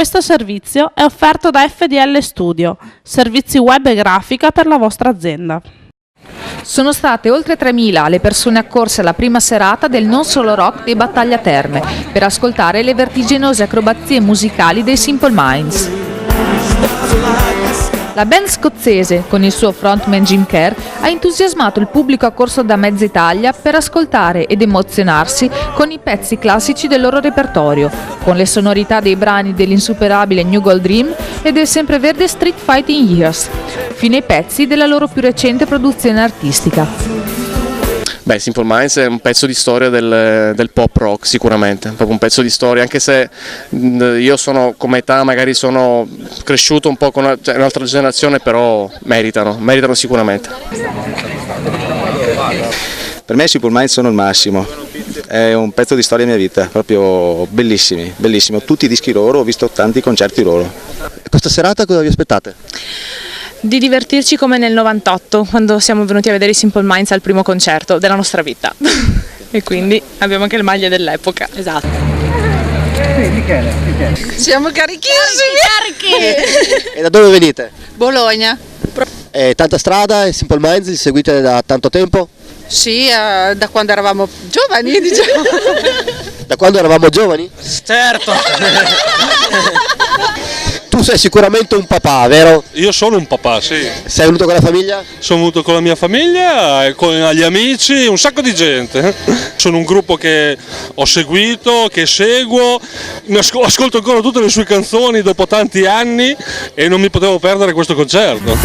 Questo servizio è offerto da FDL Studio, servizi web e grafica per la vostra azienda. Sono state oltre 3.000 le persone accorse alla prima serata del Non Solo Rock di Battaglia Terme per ascoltare le vertiginose acrobazie musicali dei Simple Minds. La band scozzese, con il suo frontman Jim Kerr, ha entusiasmato il pubblico accorso da mezza Italia per ascoltare ed emozionarsi con i pezzi classici del loro repertorio, con le sonorità dei brani dell'insuperabile New Gold Dream e del sempreverde Street Fighting Years, fino ai pezzi della loro più recente produzione artistica. Beh, Simple Minds è un pezzo di storia del pop rock sicuramente, proprio un pezzo di storia, anche se io sono come età, magari sono cresciuto un po' con un'altra generazione, però meritano sicuramente. Per me i Simple Minds sono il massimo, è un pezzo di storia della mia vita, proprio bellissimo, tutti i dischi loro, ho visto tanti concerti loro. Questa serata cosa vi aspettate? Di divertirci come nel 98, quando siamo venuti a vedere i Simple Minds al primo concerto della nostra vita. E quindi abbiamo anche le maglie dell'epoca. Esatto. Michele. Siamo carichissimi! E da dove venite? Bologna. Tanta strada e Simple Minds li seguite da tanto tempo? Sì, da quando eravamo giovani, diciamo. Da quando eravamo giovani? Certo! Tu sei sicuramente un papà, vero? Io sono un papà, sì. Sei venuto con la famiglia? Sono venuto con la mia famiglia, e con gli amici, un sacco di gente. Sono un gruppo che ho seguito, che seguo, ascolto ancora tutte le sue canzoni dopo tanti anni e non mi potevo perdere questo concerto.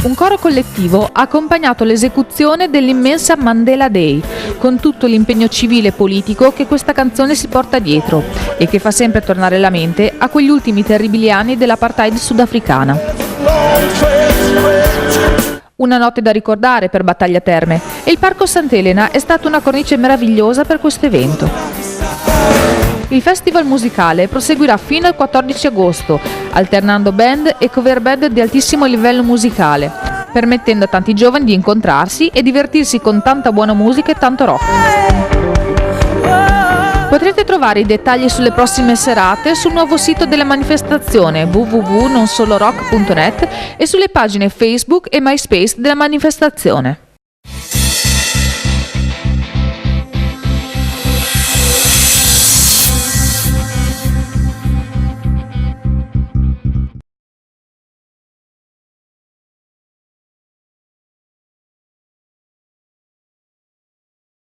Un coro collettivo ha accompagnato l'esecuzione dell'immensa Mandela Day, con tutto l'impegno civile e politico che questa canzone si porta dietro e che fa sempre tornare la mente a quegli ultimi terribili anni dell'apartheid sudafricana. Una notte da ricordare per Battaglia Terme e il Parco Sant'Elena è stata una cornice meravigliosa per questo evento. Il festival musicale proseguirà fino al 14 agosto, alternando band e cover band di altissimo livello musicale, permettendo a tanti giovani di incontrarsi e divertirsi con tanta buona musica e tanto rock. Potrete trovare i dettagli sulle prossime serate sul nuovo sito della manifestazione www.nonsolorock.net e sulle pagine Facebook e MySpace della manifestazione.